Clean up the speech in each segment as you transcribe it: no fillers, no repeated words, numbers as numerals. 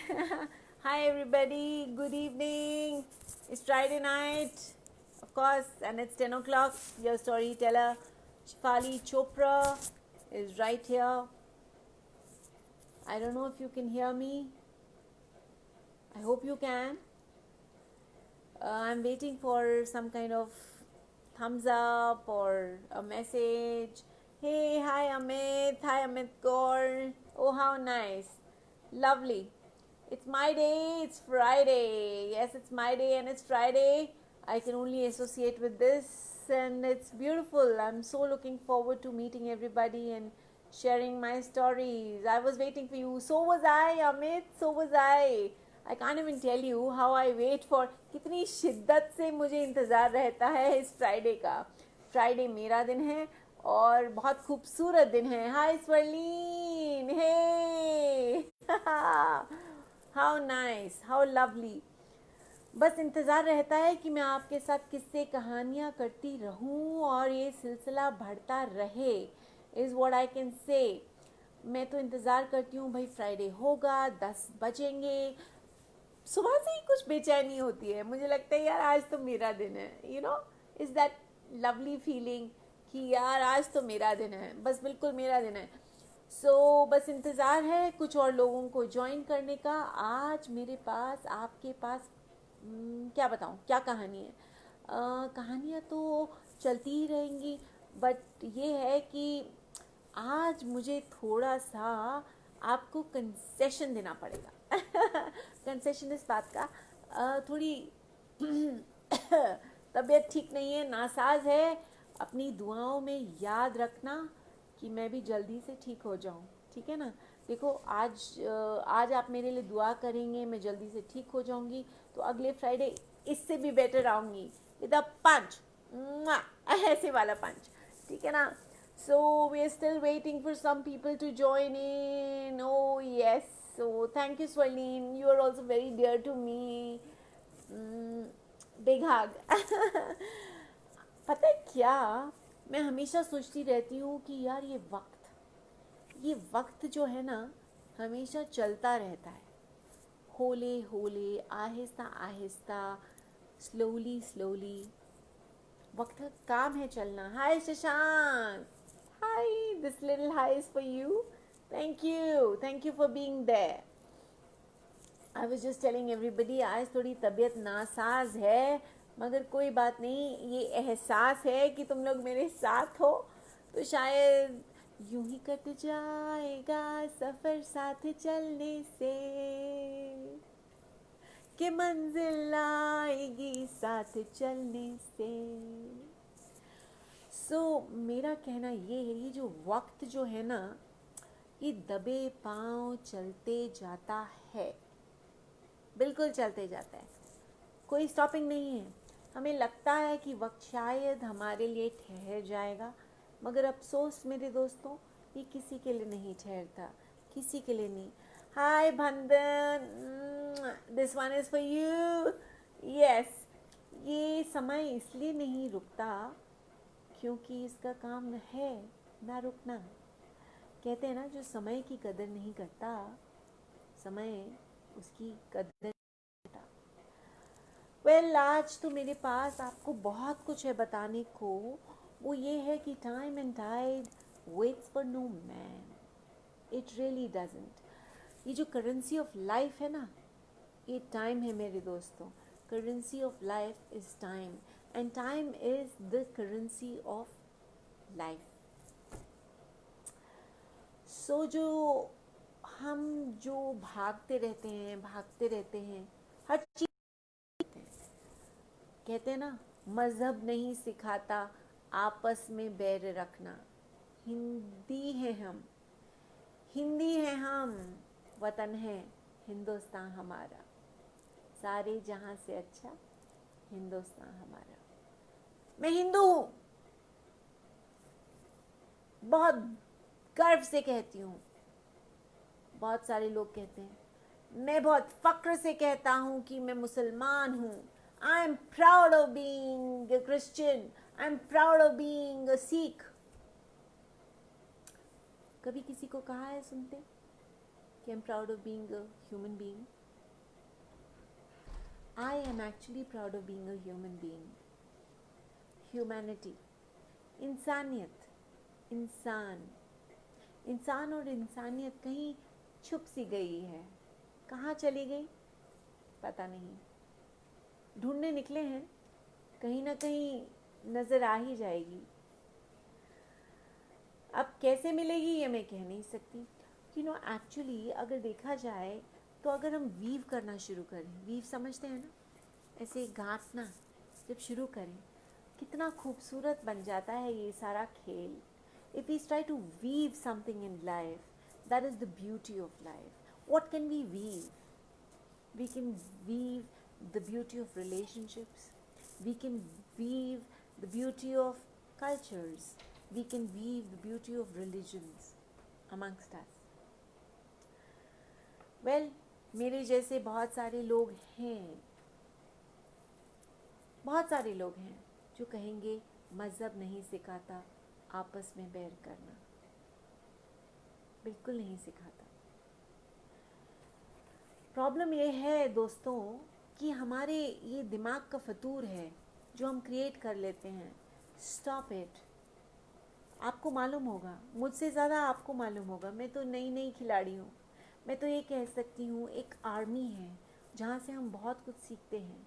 Hi everybody, good evening. It's Friday night, of course, and it's 10 o'clock. Your storyteller, Shifali Chopra, is right here. I don't know if you can hear me. I hope you can. I'm waiting for some kind of thumbs up or a message. Hey, hi Amit. Hi Amit Kaur. Oh, how nice. Lovely. It's my day. It's Friday. Yes, it's my day and it's Friday. I can only associate with this, and it's beautiful. I'm so looking forward to meeting everybody and sharing my stories. I was waiting for you. So was I, Amit. So was I can't even tell you how I wait for कितनी शिद्दत से मुझे इंतज़ार रहता है इस Friday का. Friday मेरा दिन है और बहुत खूबसूरत दिन है. Hi Swarleen. Hey how nice, how lovely. बस इंतज़ार रहता है कि मैं आपके साथ किस्से कहानियाँ करती रहूं और ये सिलसिला बढ़ता रहे. Is what I can say. मैं तो इंतज़ार करती हूँ भाई, फ्राइडे होगा, 10 बजेंगे. सुबह से ही कुछ बेचैनी होती है. मुझे लगता है यार आज तो मेरा दिन है. इज़ दैट लवली फीलिंग कि यार आज तो मेरा दिन है, बस बिल्कुल मेरा दिन है. बस इंतज़ार है कुछ और लोगों को ज्वाइन करने का. आज मेरे पास आपके पास क्या बताऊँ, क्या कहानी है. कहानियाँ तो चलती ही रहेंगी, बट ये है कि आज मुझे थोड़ा सा आपको कंसेशन देना पड़ेगा. कंसेशन इस बात का, थोड़ी तबीयत ठीक नहीं है, नासाज है. अपनी दुआओं में याद रखना कि मैं भी जल्दी से ठीक हो जाऊं. ठीक है ना. देखो आज आप मेरे लिए दुआ करेंगे, मैं जल्दी से ठीक हो जाऊंगी, तो अगले फ्राइडे इससे भी बेटर आऊँगी विद अ पंच. ऐसे वाला पंच. ठीक है ना. So we are still waiting for some people to join in. Oh yes. So thank you, Swaleen. You are also very dear to me. Mm, big hug. पता है क्या, मैं हमेशा सोचती रहती हूँ कि यार ये वक्त जो है ना, हमेशा चलता रहता है. होले होले, आहिस्ता आहिस्ता, स्लोली स्लोली. वक्त का काम है चलना. Hi Shashank. Hi. This little hi is for you. Thank you for being there. I was just telling everybody आज थोड़ी तबीयत नासाज है, मगर कोई बात नहीं. ये एहसास है कि तुम लोग मेरे साथ हो, तो शायद यूं ही कट जाएगा सफ़र साथ चलने से, कि मंजिल आएगी साथ चलने से. मेरा कहना ये है, ये जो वक्त जो है ना, ये दबे पाँव चलते जाता है. बिल्कुल चलते जाता है. कोई स्टॉपिंग नहीं है. हमें लगता है कि वक्त शायद हमारे लिए ठहर जाएगा, मगर अफसोस मेरे दोस्तों, ये किसी के लिए नहीं ठहरता. किसी के लिए नहीं. Hi Bhandan. This one is for you. Yes. ये समय इसलिए नहीं रुकता क्योंकि इसका काम है ना रुकना. कहते हैं ना, जो समय की कदर नहीं करता, समय उसकी कदर. आज तो मेरे पास आपको बहुत कुछ है बताने को. वो ये है कि time and tide waits for no man. It really doesn't. ये जो करेंसी ऑफ लाइफ है ना, ये टाइम है मेरे दोस्तों. Currency of life is time, and time is the currency of life. जो भागते रहते हैं हर चीज़. कहते हैं ना, मज़हब नहीं सिखाता आपस में बैर रखना. हिंदी है हम, वतन है हिंदुस्तान हमारा. सारे जहां से अच्छा हिंदुस्तान हमारा. मैं हिंदू हूँ, बहुत गर्व से कहती हूँ. बहुत सारे लोग कहते हैं. मैं बहुत फ़क्र से कहता हूँ कि मैं मुसलमान हूँ. I am proud of being a Christian. I am proud of being a Sikh. कभी किसी को कहा है सुनते कि I am proud of being a human being? I am actually proud of being a human being. Humanity, इंसानियत, इंसान, इंसान और इंसानियत कहीं छुप सी गई है. कहाँ चली गई पता नहीं. ढूंढने निकले हैं, कहीं ना कहीं नज़र आ ही जाएगी. अब कैसे मिलेगी ये मैं कह नहीं सकती. एक्चुअली अगर देखा जाए तो अगर हम वीव करना शुरू करें, वीव समझते हैं ना, ऐसे गांथना जब शुरू करें, कितना खूबसूरत बन जाता है ये सारा खेल. If we try to weave something in life, that is the beauty of life. What can we weave? We can weave the beauty of relationships. We can weave the beauty of cultures. We can weave the beauty of religions amongst us. Well, मेरे जैसे बहुत सारे लोग हैं, बहुत सारे लोग हैं जो कहेंगे मज़हब नहीं सिखाता आपस में बैर करना. बिल्कुल नहीं सिखाता. प्रॉब्लम ये है दोस्तों कि हमारे ये दिमाग का फतूर है जो हम क्रिएट कर लेते हैं. Stop it. आपको मालूम होगा, मुझसे ज़्यादा आपको मालूम होगा. मैं तो नई नई खिलाड़ी हूँ. मैं तो ये कह सकती हूँ एक आर्मी है जहाँ से हम बहुत कुछ सीखते हैं.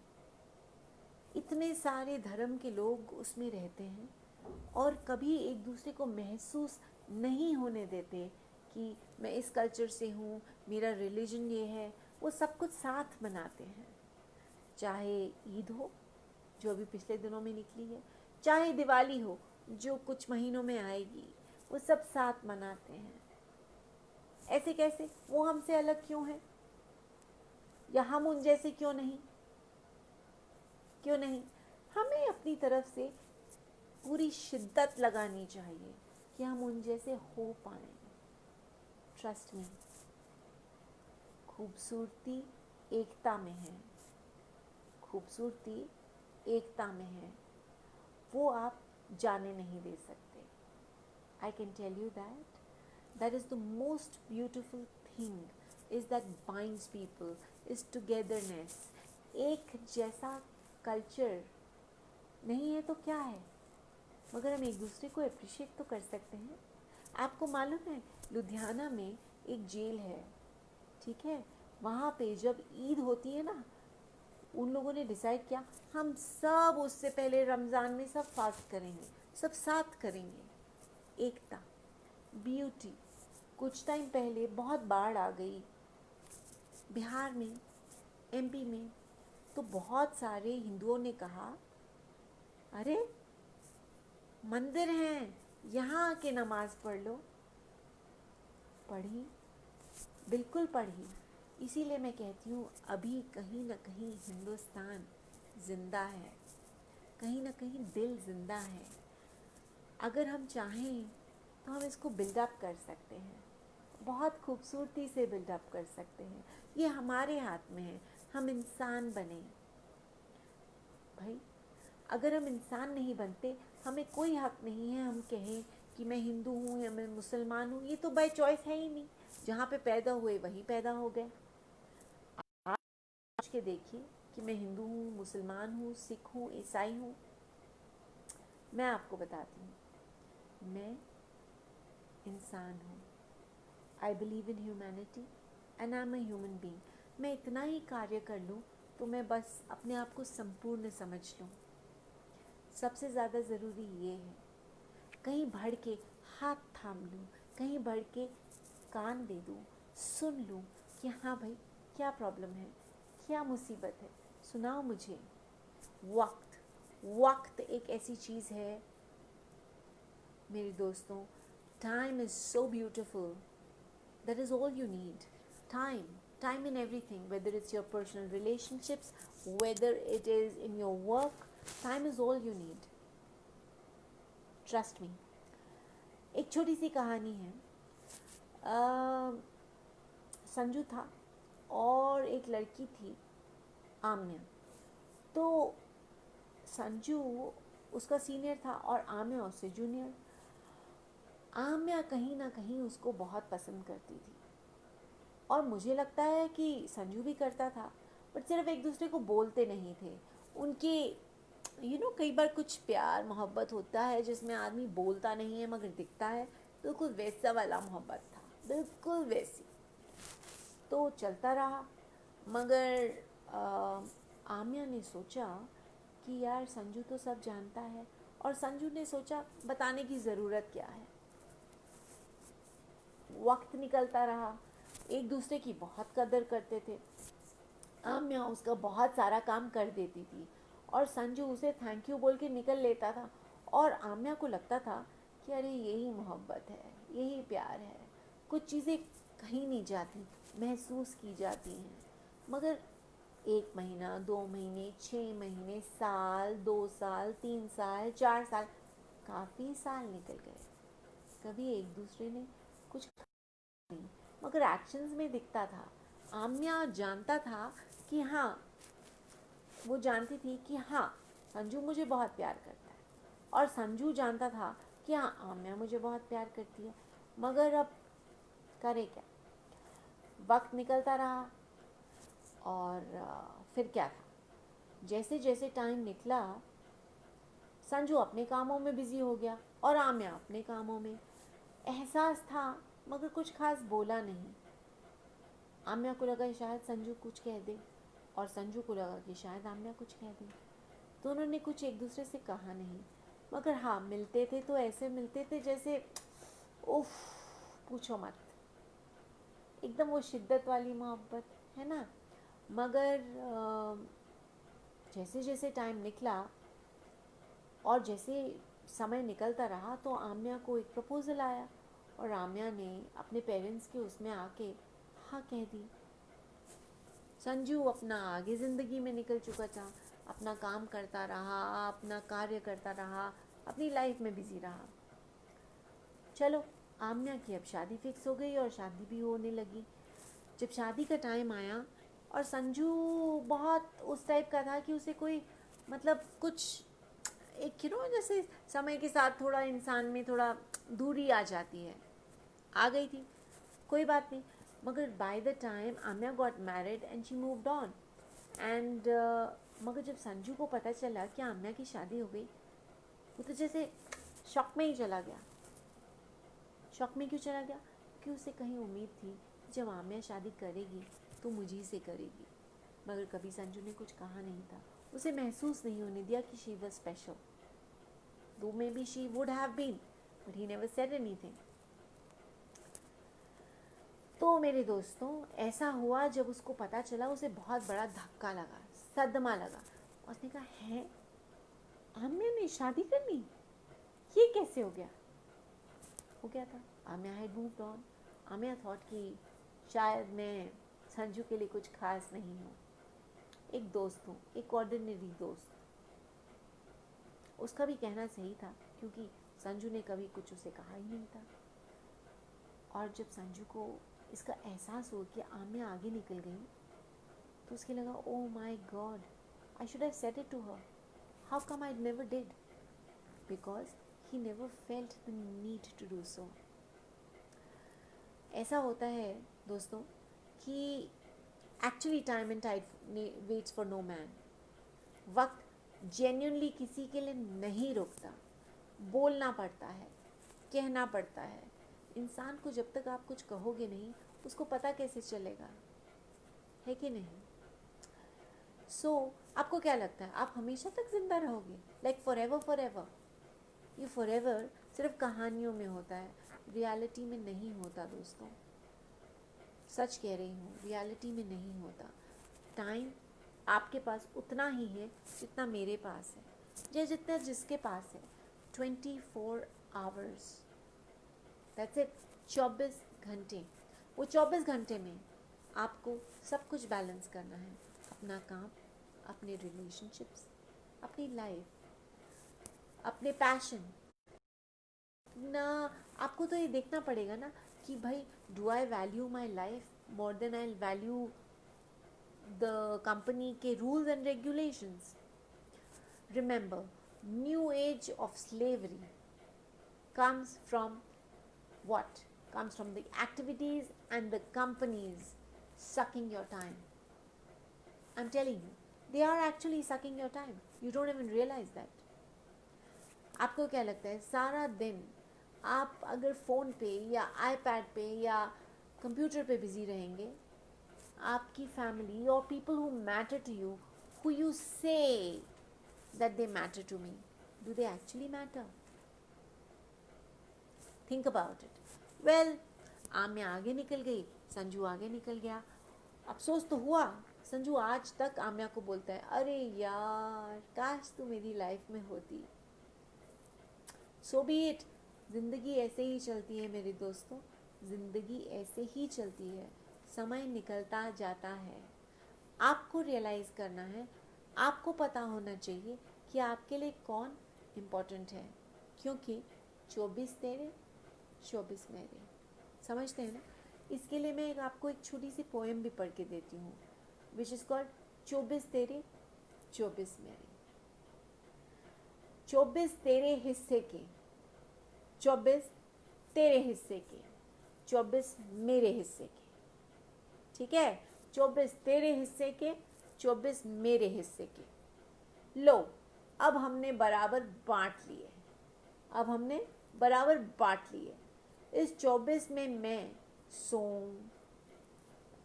इतने सारे धर्म के लोग उसमें रहते हैं और कभी एक दूसरे को महसूस नहीं होने देते कि मैं इस कल्चर से हूँ, मेरा रिलीजन ये है. वो सब कुछ साथ मनाते हैं. चाहे ईद हो जो अभी पिछले दिनों में निकली है, चाहे दिवाली हो जो कुछ महीनों में आएगी, वो सब साथ मनाते हैं. ऐसे कैसे? वो हमसे अलग क्यों है? या हम उन जैसे क्यों नहीं? क्यों नहीं? हमें अपनी तरफ से पूरी शिद्दत लगानी चाहिए कि हम उन जैसे हो पाएं. ट्रस्ट मी, खूबसूरती एकता में है. खूबसूरती एकता में है. वो आप जाने नहीं दे सकते. I can tell you that is the most beautiful thing is that binds people is togetherness. एक जैसा कल्चर नहीं है तो क्या है, मगर हम एक दूसरे को अप्रिशिएट तो कर सकते हैं. आपको मालूम है लुधियाना में एक जेल है, ठीक है. वहाँ पे जब ईद होती है ना, उन लोगों ने डिसाइड किया हम सब उससे पहले रमज़ान में सब फास्ट करेंगे, सब साथ करेंगे. एकता, ब्यूटी. कुछ टाइम पहले बहुत बाढ़ आ गई बिहार में, एमपी में. तो बहुत सारे हिंदुओं ने कहा अरे मंदिर हैं, यहाँ आके नमाज पढ़ लो. पढ़ी, बिल्कुल पढ़ी. इसीलिए मैं कहती हूँ अभी कहीं ना कहीं हिंदुस्तान ज़िंदा है, कहीं ना कहीं दिल ज़िंदा है. अगर हम चाहें तो हम इसको बिल्डअप कर सकते हैं, बहुत खूबसूरती से बिल्डअप कर सकते हैं. ये हमारे हाथ में है. हम इंसान बने भाई. अगर हम इंसान नहीं बनते, हमें कोई हक नहीं है हम कहें कि मैं हिंदू हूँ या मैं मुसलमान हूँ. ये तो बाय चॉइस है ही नहीं. जहाँ पे पैदा हुए वहीं पैदा हो गए. आज के देखिए कि मैं हिंदू हूँ, मुसलमान हूँ, सिख हूँ, ईसाई हूँ. मैं आपको बताती हूँ, मैं इंसान हूँ. I believe in humanity and I am a human being. मैं इतना ही कार्य कर लूँ तो मैं बस अपने आप को संपूर्ण समझ लूँ. सबसे ज़्यादा ज़रूरी ये है. कहीं बढ़ के हाथ थाम लूँ, कहीं बढ़ के कान दे दूँ, सुन लूँ कि हाँ भाई क्या प्रॉब्लम है, क्या मुसीबत है, सुनाओ मुझे. वक्त एक ऐसी चीज़ है मेरे दोस्तों. Time is so beautiful. That is all you need. Time in everything, whether it's your personal relationships, whether it is in your work, time is all you need. Trust me. एक छोटी सी कहानी है. संजू था और एक लड़की थी आम्या. तो संजू उसका सीनियर था और आम्या उससे जूनियर. आम्या कहीं ना कहीं उसको बहुत पसंद करती थी और मुझे लगता है कि संजू भी करता था. बट सिर्फ एक दूसरे को बोलते नहीं थे। उनके कई बार कुछ प्यार मोहब्बत होता है जिसमें आदमी बोलता नहीं है मगर दिखता है, बिल्कुल वैसा वाला मोहब्बत था, बिल्कुल वैसी। तो चलता रहा, मगर आमिया ने सोचा कि यार संजू तो सब जानता है, और संजू ने सोचा बताने की ज़रूरत क्या है। वक्त निकलता रहा, एक दूसरे की बहुत कदर करते थे। आमिया उसका बहुत सारा काम कर देती थी और संजू उसे थैंक यू बोल के निकल लेता था, और आमिया को लगता था कि अरे यही मोहब्बत है, यही प्यार है। कुछ चीज़ें कहीं नहीं जाती, महसूस की जाती हैं। मगर 1 महीना, 2 महीने, 6 महीने, साल, 2 साल, 3 साल, 4 साल, काफ़ी साल निकल गए। कभी एक दूसरे ने कुछ नहीं, मगर एक्शंस में दिखता था। आमिया जानता था कि हाँ, वो जानती थी कि हाँ संजू मुझे बहुत प्यार करता है, और संजू जानता था कि हाँ आमिया मुझे बहुत प्यार करती है। मगर अब करे क्या? वक्त निकलता रहा, और फिर क्या था, जैसे जैसे टाइम निकला संजू अपने कामों में बिजी हो गया और आमिया अपने कामों में। एहसास था मगर कुछ खास बोला नहीं। आमिया को लगा शायद संजू कुछ कह दे, और संजू को लगा कि शायद आमिया कुछ कह दे। दोनों ने कुछ एक दूसरे से कहा नहीं, मगर हाँ मिलते थे तो ऐसे मिलते थे जैसे उफ, पूछो मत, एकदम वो शिद्दत वाली मोहब्बत, है ना। मगर जैसे जैसे टाइम निकला और जैसे समय निकलता रहा तो आमिया को एक प्रपोज़ल आया, और आमिया ने अपने पेरेंट्स के उसमें आके हाँ कह दी। संजू अपना आगे ज़िंदगी में निकल चुका था, अपना काम करता रहा, अपना कार्य करता रहा, अपनी लाइफ में बिजी रहा। चलो, आमिया की अब शादी फिक्स हो गई और शादी भी होने लगी। जब शादी का टाइम आया और संजू बहुत उस टाइप का था कि उसे कोई मतलब कुछ एक जैसे समय के साथ थोड़ा इंसान में थोड़ा दूरी आ जाती है, आ गई थी। कोई बात नहीं, मगर बाय द टाइम आमिया got married and she moved on and मगर जब संजू को पता चला कि आमिया की शादी हो गई, वो तो जैसे शॉक में ही चला गया। शॉक में क्यों चला गया? क्योंकि उसे कहीं उम्मीद थी कि जब आमिया शादी करेगी तो मुझी से करेगी, मगर कभी संजू ने कुछ कहा नहीं था। उसे महसूस नहीं होने दिया कि she was special, though maybe she would have been, but he never said anything. तो मेरे दोस्तों, ऐसा हुआ जब उसको पता चला, उसे बहुत बड़ा धक्का लगा, सदमा लगा। उसने कहा है आमिया ने शादी कर ली, ये कैसे हो गया? हो गया था, आमिया हैड मूव्ड ऑन। आमिया थॉट कि शायद मैं संजू के लिए कुछ खास नहीं हूँ, एक दोस्त हूँ, एक ऑर्डिनरी दोस्त। उसका भी कहना सही था, क्योंकि संजू ने कभी कुछ उसे कहा ही नहीं था। और जब संजू को इसका एहसास हुआ कि आमिया आगे निकल गई, तो उसके लगा oh my God, I should have said it to her, how come I never did, because he never felt the need to do so. ऐसा होता है दोस्तों कि actually time and tide waits for no man. वक्त genuinely किसी के लिए नहीं रुकता, बोलना पड़ता है, कहना पड़ता है। इंसान को जब तक आप कुछ कहोगे नहीं, उसको पता कैसे चलेगा, है कि नहीं? सो आपको क्या लगता है, आप हमेशा तक जिंदा रहोगे, like for ever for ever? ये फॉर एवर सिर्फ कहानियों में होता है, रियलिटी में नहीं होता दोस्तों। सच कह रही हूँ, रियलिटी में नहीं होता। टाइम आपके पास उतना ही है जितना मेरे पास है, या जितना जिसके पास है। 24 आवर्स, दैट्स इट, 24 घंटे। वो 24 घंटे में आपको सब कुछ बैलेंस करना है, अपना काम, अपने रिलेशनशिप्स, अपनी लाइफ, अपने पैशन ना। आपको तो ये देखना पड़ेगा ना कि भाई, do I value my life more than I value the company के rules and regulations. Remember, new age of slavery comes from what? Comes from the activities and the companies sucking your time. I'm telling you, they are actually sucking your time. You don't even realize that. आपको क्या लगता है सारा दिन आप अगर phone पे या आईपैड पे या कंप्यूटर पे बिजी रहेंगे, आपकी फैमिली और people who matter to you, who you say that they matter to me, do they actually matter? Think about it. Well, Aamya आगे निकल गई, संजू आगे निकल गया. अफसोस तो हुआ, संजू आज तक आम्या को बोलता है, अरे यार काश तू मेरी लाइफ में होती. सो बी इट. ज़िंदगी ऐसे ही चलती है मेरे दोस्तों, ज़िंदगी ऐसे ही चलती है. समय निकलता जाता है. आपको रियलाइज़ करना है, आपको पता होना चाहिए कि आपके लिए कौन इम्पोर्टेंट है. क्योंकि 24 तेरे 24 मेरे, समझते हैं ना. इसके लिए मैं आपको एक छोटी सी पोएम भी पढ़ के देती हूँ, विच इज़ कॉल्ड 24 तेरे 24 मेरे. 24 तेरे हिस्से के, 24 तेरे हिस्से के, 24 मेरे हिस्से के. ठीक है, 24 तेरे हिस्से के, 24 मेरे हिस्से के. लो, अब हमने बराबर बांट लिए. अब हमने बराबर बांट लिए. इस 24 में मैं सोऊं,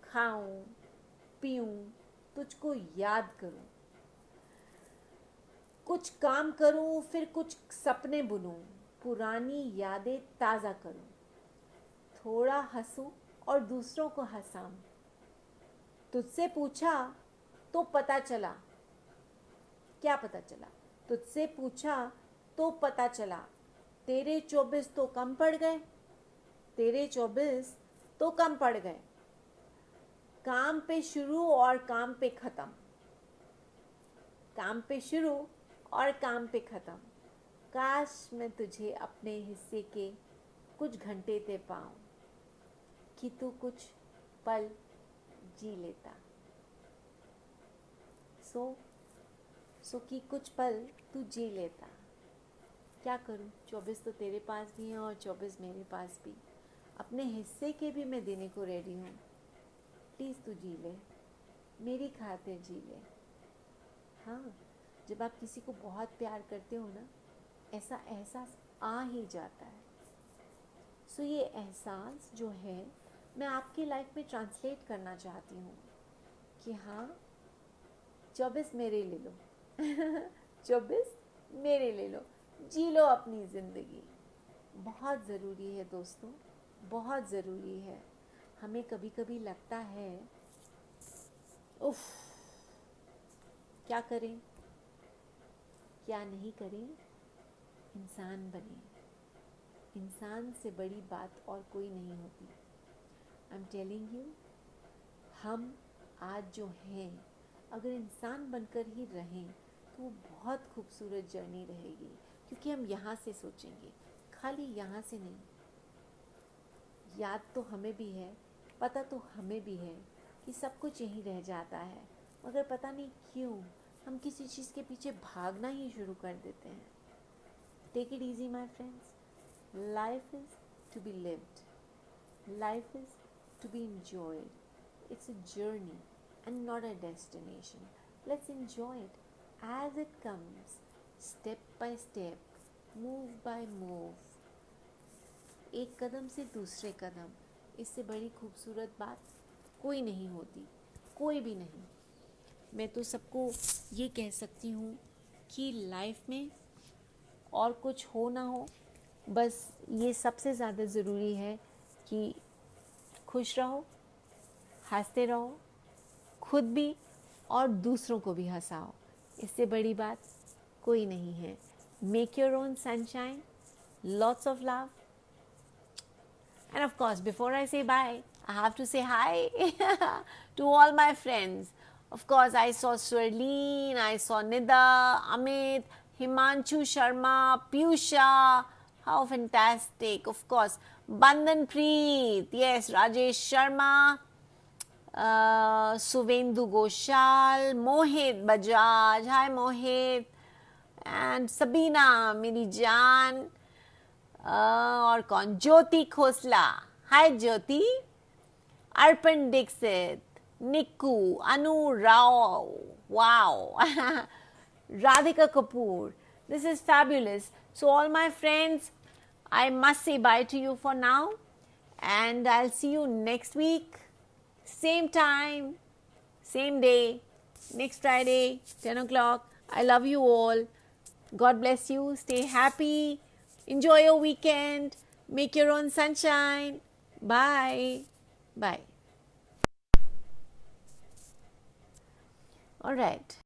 खाऊं, पीऊं, तुझको याद करूं, कुछ काम करूं, फिर कुछ सपने बुनूं, पुरानी यादें ताज़ा करूं, थोड़ा हंसूं और दूसरों को हंसाऊं. तुझसे पूछा तो पता चला. क्या पता चला? तुझसे पूछा तो पता चला, तेरे 24 तो कम पड़ गए, तेरे 24 तो कम पड़ गए. काम पे शुरू और काम पे ख़त्म, काम पे शुरू और काम पे ख़त्म. काश मैं तुझे अपने हिस्से के कुछ घंटे दे पाऊँ, कि तू कुछ पल जी लेता. सो कि कुछ पल तू जी लेता. क्या करूँ, 24 तो तेरे पास भी हैं और 24 मेरे पास भी. अपने हिस्से के भी मैं देने को रेडी हूँ. प्लीज़ तू जी ले, मेरी खातिर जी ले. हाँ, जब आप किसी को बहुत प्यार करते हो ना, ऐसा एहसास आ ही जाता है. सो ये एहसास जो है मैं आपकी लाइफ में ट्रांसलेट करना चाहती हूँ कि हाँ, 24 मेरे ले लो 24 मेरे ले लो. जी लो अपनी ज़िंदगी. बहुत ज़रूरी है दोस्तों, बहुत ज़रूरी है. हमें कभी कभी लगता है उफ, क्या करें क्या नहीं करें, इंसान बने. इंसान से बड़ी बात और कोई नहीं होती. आई एम टेलिंग यू, हम आज जो हैं, अगर इंसान बनकर ही रहें तो वो बहुत खूबसूरत जर्नी रहेगी. क्योंकि हम यहाँ से सोचेंगे, खाली यहाँ से नहीं. याद तो हमें भी है, पता तो हमें भी है कि सब कुछ यहीं रह जाता है, मगर पता नहीं क्यों हम किसी चीज़ के पीछे भागना ही शुरू कर देते हैं. Take it easy my friends. Life is to be lived, life is to be enjoyed. It's a journey and not a destination. Let's enjoy it as it comes, step by step, move by move. एक कदम से दूसरे कदम. इससे बड़ी खूबसूरत बात कोई नहीं होती, कोई भी नहीं. मैं तो सबको ये कह सकती हूँ कि लाइफ में और कुछ हो ना हो, बस ये सबसे ज़्यादा ज़रूरी है कि खुश रहो, हंसते रहो, खुद भी और दूसरों को भी हंसाओ. इससे बड़ी बात कोई नहीं है. Make your own sunshine. Lots of love. And of course, before I say bye, I have to say hi to all my friends. Of course, I saw Swarleen, I saw Nida, Amit, Himanshu Sharma, Piyusha. How fantastic. Of course, Bandhan Preet, yes, Rajesh Sharma, Suvendu Goshal, Mohit Bajaj, hi Mohit, and Sabina, मेरी जान. और कौन, ज्योति खोसला, हाय ज्योति. अर्पण Dixit, Nikku, Anu Rao, wow, Radhika Kapoor. This is fabulous. So, all my friends, I must say bye to you for now, and I'll see you next week, same time, same day, next Friday, 10 o'clock. I love you all. God bless you. Stay happy. Enjoy your weekend. Make your own sunshine. Bye. Bye. All right.